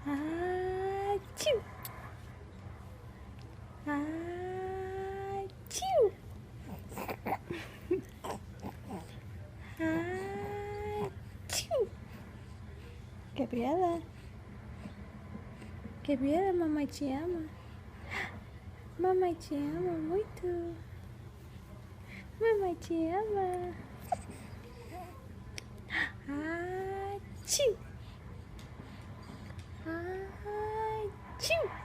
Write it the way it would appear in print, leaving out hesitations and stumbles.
Achoo! Achoo! Achoo! Gabriela? Gabriela, mamãe te ama. Mamãe te ama muito. Mamãe te ama. Achoo! Achoo!